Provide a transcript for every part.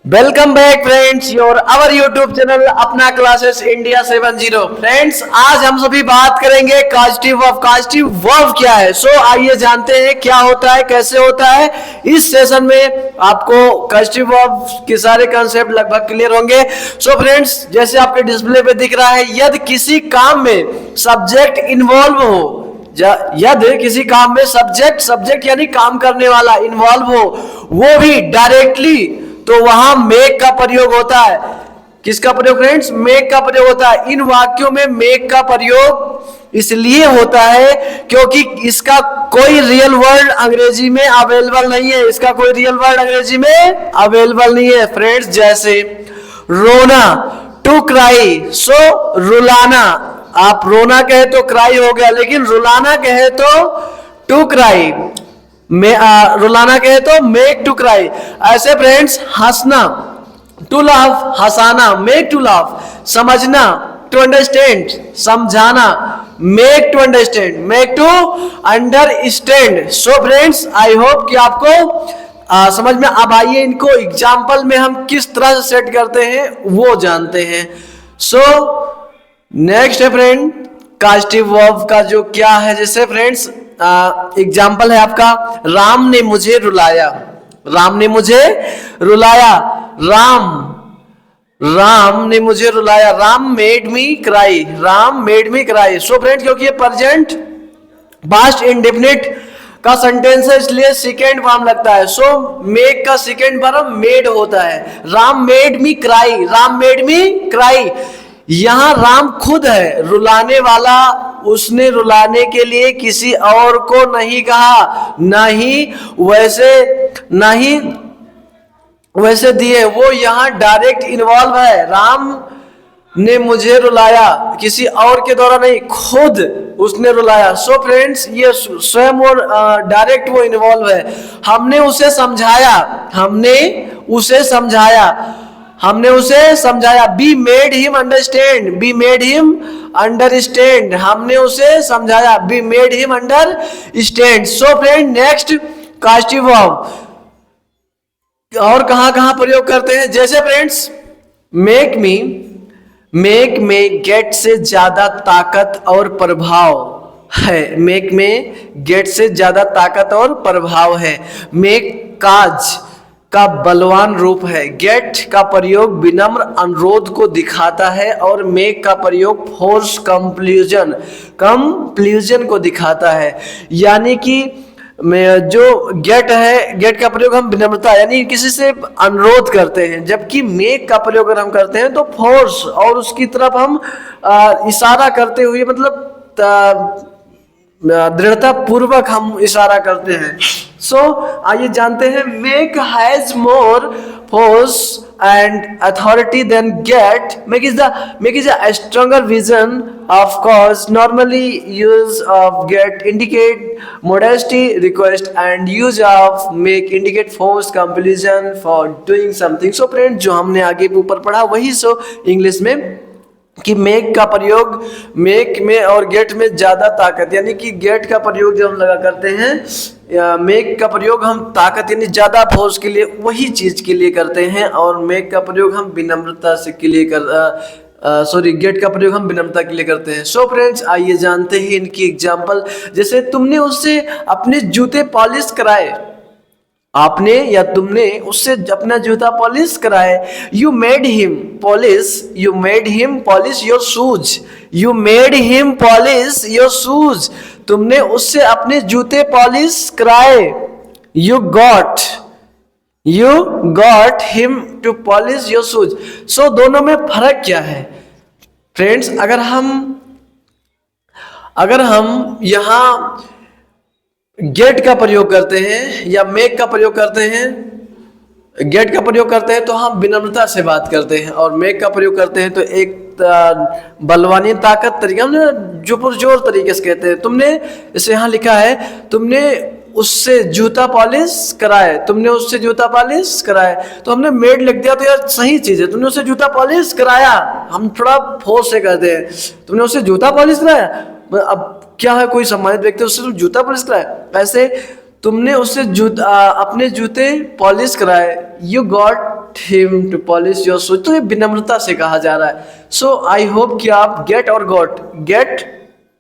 Welcome back friends your our YouTube channel अपना classes India 70। Friends आज हम सभी बात करेंगे कास्टिव वर्ब। कास्टिव वर्ब क्या है? सो आइए जानते हैं क्या होता है, कैसे होता है। इस सेशन में आपको कास्टिव वर्ब के सारे कंसेप्ट लगभग क्लियर होंगे। सो फ्रेंड्स जैसे आपके डिस्प्ले पे दिख रहा है, यदि किसी काम में सब्जेक्ट इन्वॉल्व हो, यदि किसी काम में सब्जेक्ट यानी काम करने वाला इन्वॉल्व हो, वो भी डायरेक्टली, तो वहां मेक का प्रयोग होता है। किसका प्रयोग फ्रेंड्स? मेक का प्रयोग होता है। इन वाक्यों में मेक का प्रयोग इसलिए होता है क्योंकि इसका कोई रियल वर्ड अंग्रेजी में अवेलेबल नहीं है। इसका कोई रियल वर्ड अंग्रेजी में अवेलेबल नहीं है फ्रेंड्स। जैसे रोना, टू क्राई, सो रुलाना। आप रोना कहे तो क्राई हो गया, लेकिन रुलाना कहे तो टू क्राई, रुलाना कहे तो मेक टू क्राई। ऐसे फ्रेंड्स हंसना, टू लाफ, हंसाना, मेक टू लाफ। समझना, टू अंडरस्टैंड, समझाना, make to understand, make to understand. So friends I hope कि आपको समझ में। अब आइए इनको एग्जाम्पल में हम किस तरह से सेट करते हैं वो जानते हैं। सो नेक्स्ट है फ्रेंड कास्टिव वर्ब का जो क्या है। जैसे फ्रेंड्स एग्जाम्पल है आपका, राम ने मुझे रुलाया। राम ने मुझे रुलाया, राम ने मुझे रुलाया। Ram made me cry, Ram made me cry. So friends क्योंकि ये प्रेजेंट पास्ट इंडेफिनिट का सेंटेंस है, इसलिए सेकेंड फॉर्म लगता है। सो मेक का सेकेंड फॉर्म मेड होता है। Ram made me cry, Ram made me cry. यहां राम खुद है रुलाने वाला, उसने रुलाने के लिए किसी और को नहीं कहा, नहीं वैसे दिए। वो यहां डायरेक्ट इन्वॉल्व है। राम ने मुझे रुलाया, किसी और के द्वारा नहीं, खुद उसने रुलाया। सो फ्रेंड्स ये स्वयं और डायरेक्ट वो इन्वॉल्व है। हमने उसे समझाया, हमने उसे समझाया। Be made him understand, be made him understand. हमने उसे समझाया, be made him understand. So friend next caustic verb और कहां प्रयोग करते हैं। जैसे फ्रेंड्स मेक में गेट से ज्यादा ताकत और प्रभाव है। मेक में गेट से ज्यादा ताकत और प्रभाव है। मेक काज का बलवान रूप है। गेट का प्रयोग विनम्र अनुरोध को दिखाता है और मेक का प्रयोग फोर्स कंक्लूजन को दिखाता है। यानी कि जो गेट है, गेट का प्रयोग हम विनम्रता यानी किसी से अनुरोध करते हैं, जबकि मेक का प्रयोग अगर हम करते हैं तो फोर्स और उसकी तरफ हम इशारा करते हुए, मतलब दृढ़ता पूर्वक हम इशारा करते हैं। सो आइए जानते हैं, make has more force and authority than get. Make is a stronger version of cause. Normally use of get indicate modesty request and use of make indicate force compulsion for doing something। so friend जो हमने आगे ऊपर पढ़ा वही English में कि make का प्रयोग मेक में और गेट में ज्यादा ताकत, यानी कि गेट का प्रयोग जब हम लगा करते हैं, मेक का प्रयोग हम ताकत यानी ज्यादा फोर्स के लिए, वही चीज के लिए करते हैं। और मेक का प्रयोग हम विनम्रता से के लिए गेट का प्रयोग हम विनम्रता के लिए करते हैं। सो फ्रेंड्स आइए जानते हैं इनकी एग्जांपल। जैसे तुमने उससे अपने जूते पॉलिश कराए, आपने या तुमने उससे अपना जूता पॉलिश कराए। You made him polish your shoes, you made him polish your shoes. तुमने उससे अपने जूते पॉलिश कराए। You got him to polish your shoes. So दोनों में फर्क क्या है फ्रेंड्स? अगर हम यहां गेट का प्रयोग करते हैं या मेक का प्रयोग करते हैं, गेट का प्रयोग करते हैं तो हम विनम्रता से बात करते हैं, और मेक का प्रयोग करते हैं तो एक बलवानी ताकत तरीका, जो पुरजोर तरीके से कहते हैं। तुमने इसे यहाँ लिखा है, तुमने उससे जूता पॉलिश कराए, तुमने उससे जूता पॉलिश कराए, तो हमने मेड लिख दिया तो यार सही चीज है। तुमने उससे जूता पॉलिश कराया, हम थोड़ा फोर्स से कहते हैं, तुमने उससे जूता पॉलिश कराया। अब क्या है, कोई सम्मानित व्यक्ति उससे तुम जूता पॉलिश कराए, ऐसे तुमने उससे अपने जूते पॉलिश कराए। You got him to polish your shoes, तो ये विनम्रता से कहा जा रहा है। सो आई होप कि आप गेट और गॉट, गेट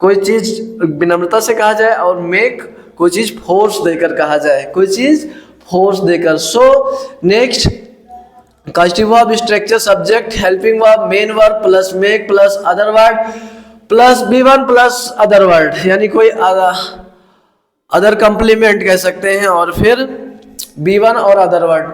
कोई चीज विनम्रता से कहा जाए और मेक कोई चीज फोर्स देकर कहा जाए, कोई चीज फोर्स देकर। So next causative verb structure subject helping verb main verb plus make plus other word plus B1 plus other word, यानी कोई अदर कंप्लीमेंट कह सकते हैं और फिर B1 और अदर वर्ड।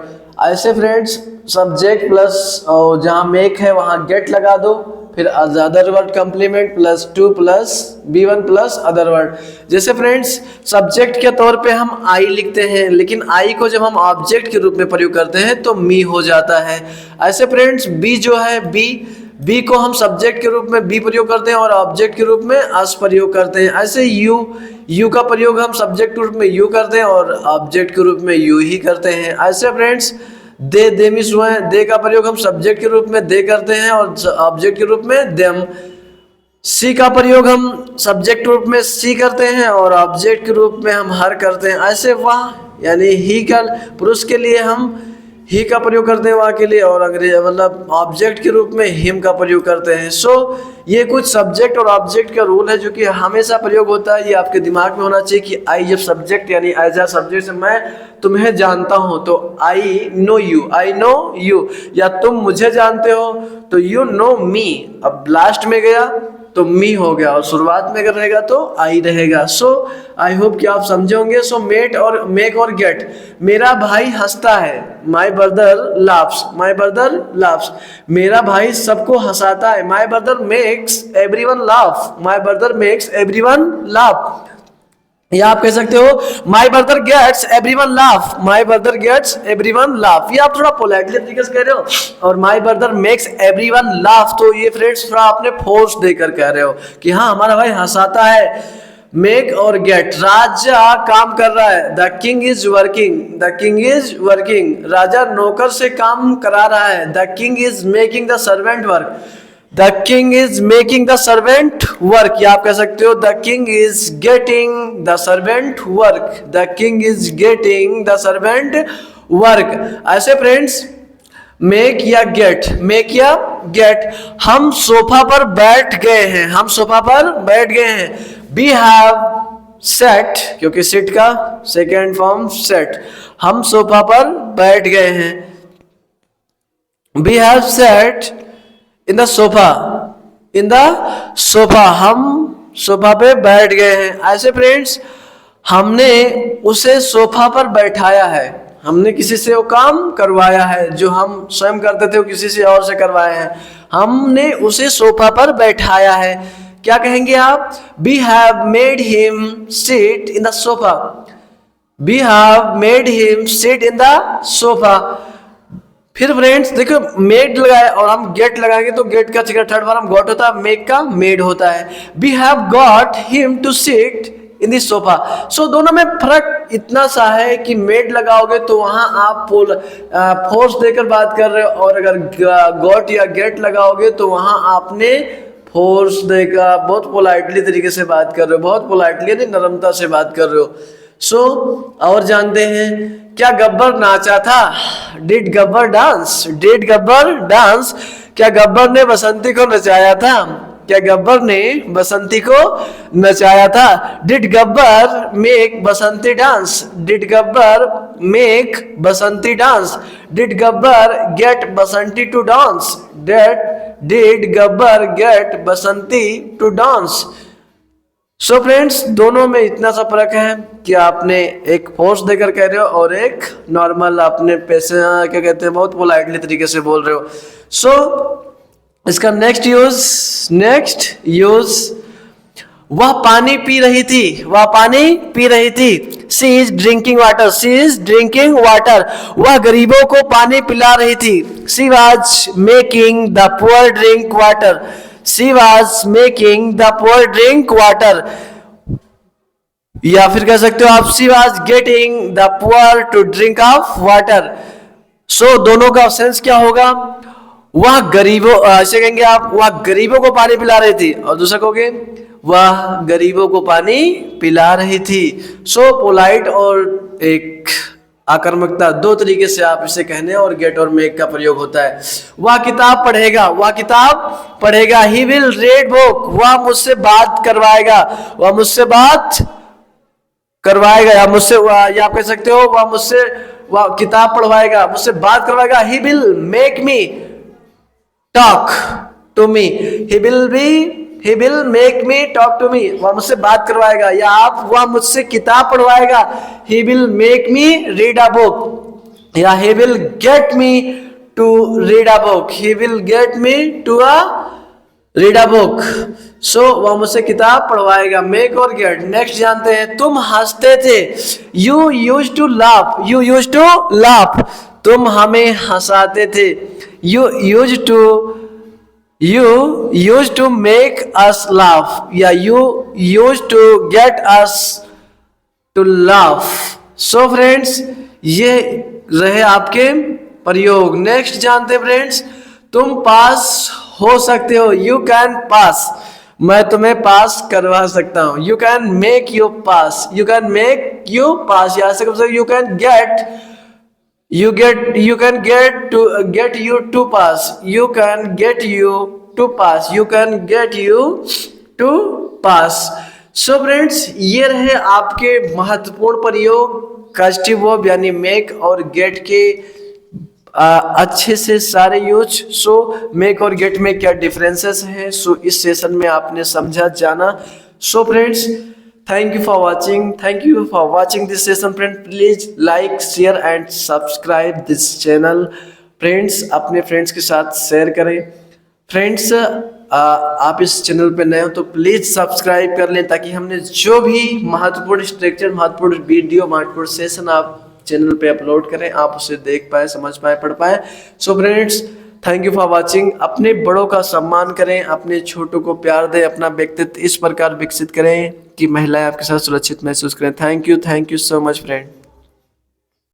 ऐसे फ्रेंड्स सब्जेक्ट प्लस जहाँ मेक है वहाँ गेट लगा दो, फिर other word complement plus 2 plus B1 plus other word. जैसे फ्रेंड्स सब्जेक्ट के तौर पे हम आई लिखते हैं, लेकिन आई को जब हम ऑब्जेक्ट के रूप में प्रयोग करते हैं तो मी हो जाता है। ऐसे फ्रेंड्स बी जो है बी को हम सब्जेक्ट के रूप में बी प्रयोग करते हैं और ऑब्जेक्ट के रूप में अस प्रयोग करते हैं। ऐसे यू का प्रयोग हम सब्जेक्ट के रूप में यू करते हैं और ऑब्जेक्ट के रूप में यू ही करते हैं। ऐसे फ्रेंड्स दे मिस हुए हैं, दे का प्रयोग हम सब्जेक्ट के रूप में दे करते हैं और ऑब्जेक्ट के रूप में देम। सी का प्रयोग हम सब्जेक्ट के रूप में सी करते हैं और ऑब्जेक्ट के रूप में हम हर करते हैं। ऐसे वह यानी ही का पुरुष के लिए हम ही का प्रयोग करते हैं वहाँ के लिए, और अंग्रेज मतलब ऑब्जेक्ट के रूप में हिम का प्रयोग करते हैं। सो ये कुछ सब्जेक्ट और ऑब्जेक्ट का रूल है जो कि हमेशा प्रयोग होता है। ये आपके दिमाग में होना चाहिए कि आई जब सब्जेक्ट यानी एज अ सब्जेक्ट से मैं तुम्हें जानता हूँ तो आई नो यू, या तुम मुझे जानते हो तो यू नो मी। अब लास्ट में गया तो मी हो गया और शुरुआत में अगर रहेगा तो आई रहेगा। सो आई होप कि आप समझे होंगे। सो मेट और मेक और गेट, मेरा भाई हंसता है, माई ब्रदर लाफ्स, मेरा भाई सबको हंसाता है, my brother makes everyone laugh, या आप कह सकते हो my brother gets everyone laugh, ये आप थोड़ा पोलाइटली तरीके से कह रहे हो। और माई ब्रदर मेक्स एवरीवन लाफ, तो ये फ्रेंड्स थोड़ा आपने फोर्स देकर कह रहे हो कि हाँ हमारा भाई हंसाता है। मेक और गेट, राजा काम कर रहा है, द किंग इज वर्किंग, राजा नौकर से काम करा रहा है, the king is making the servant work, या आप कह सकते हो the king is getting the servant work. ऐसे फ्रेंड्स मेक या गेट, हम सोफा पर बैठ गए हैं, वी हैव सेट, क्योंकि सिट का सेकेंड फॉर्म सेट, हम सोफा पर बैठ गए हैं, we have set in the sofa, हम सोफा पे बैठ गए हैं। ऐसे फ्रेंड्स हमने उसे सोफा पर बैठाया है, हमने किसी से वो काम करवाया है, जो हम स्वयं करते थे वो किसी से और से करवाए हैं, हमने उसे सोफा पर बैठाया है। क्या कहेंगे आप? We have made him sit in the sofa, फिर फ्रेंड्स देखो मेड लगाए और हम गेट लगाएंगे तो गेट का थर्ड फॉर्म गॉट होता है, मेक का मेड होता है। We have got him to sit in this sofa. So दोनों में फर्क इतना सा है कि मेड लगाओगे तो वहां आप फोर्स देकर बात कर रहे हो, और अगर गॉट या गेट लगाओगे तो वहां आपने फोर्स देकर बहुत पोलाइटली तरीके से बात कर रहे हो, बहुत पोलाइटली यानी नरमता से बात कर रहे हो। सो और जानते हैं क्या गब्बर नाचा था? Did Gabbar dance? क्या गब्बर ने बसंती को नचाया था? Did Gabbar make Basanti dance? Did Gabbar get Basanti to dance? So friends दोनों में इतना सा फर्क है कि आपने एक फोर्स देकर कह रहे हो और एक नॉर्मल आपने पैसे क्या कहते हैं बहुत पोलाइटली तरीके से बोल रहे हो। सो इसका नेक्स्ट यूज वह पानी पी रही थी। शी इज ड्रिंकिंग वाटर, वह गरीबों को पानी पिला रही थी। She was making the poor drink water, या फिर कह सकते हो आप she was getting the poor to drink of water. So दोनों का सेंस क्या होगा? वह गरीबों, ऐसे कहेंगे आप वह गरीबों को पानी पिला रही थी, और दूसरा कहोगे वह गरीबों को पानी पिला रही थी। सो पोलाइट और एक आक्रामकता, दो तरीके से आप इसे कहने और गेट और मेक का प्रयोग होता है। वह किताब पढ़ेगा, वह किताब पढ़ेगा। ही विल रीड बुक, वह मुझसे बात करवाएगा, वह मुझसे बात करवाएगा, या मुझसे, या आप कह सकते हो वह मुझसे, वह किताब पढ़वाएगा, मुझसे बात करवाएगा। He will make me talk to me, he will make me talk to me, वह मुझसे बात करवाएगा। या आप, वह मुझसे किताब पढ़वाएगा, he will make me read a book, या he will get me to read a book, he will get me to a read a book. सो वह मुझसे किताब पढ़वाएगा, मेक और गेट। नेक्स्ट जानते हैं, तुम हंसते थे, you use to laugh, you use to laugh, तुम हमें हंसाते थे। You use to make us laugh, या you use to get us to laugh. So friends, ये रहे आपके प्रयोग। नेक्स्ट जानते हैं फ्रेंड्स, तुम पास हो सकते हो, यू कैन पास, मैं तुम्हें पास करवा सकता हूं। You can make you pass, you can make you pass, या you can get, you can get you to pass, you can get you to pass, you can get you to pass। So friends, ये रहे आपके महत्वपूर्ण प्रयोग caustic verb यानी make और gate के अच्छे से सारे यूज। सो मेक और गेट में क्या डिफरेंसेस हैं, सो इस सेशन में आपने समझा, जाना। So friends, thank you for watching this session friend, please like, share and subscribe this channel friends। अपने फ्रेंड्स के साथ शेयर करें फ्रेंड्स। आप इस चैनल पे नए हो तो प्लीज सब्सक्राइब कर लें, ताकि हमने जो भी महत्वपूर्ण स्ट्रक्चर, महत्वपूर्ण वीडियो, महत्वपूर्ण सेशन आप चैनल पे अपलोड करें, आप उसे देख पाए, समझ पाए, पढ़ पाए। So friends, thank you for watching. अपने बड़ों का सम्मान करें, अपने छोटों को प्यार दें, अपना व्यक्तित्व इस प्रकार विकसित करें कि महिलाएं आपके साथ सुरक्षित महसूस करें। Thank you so much friend.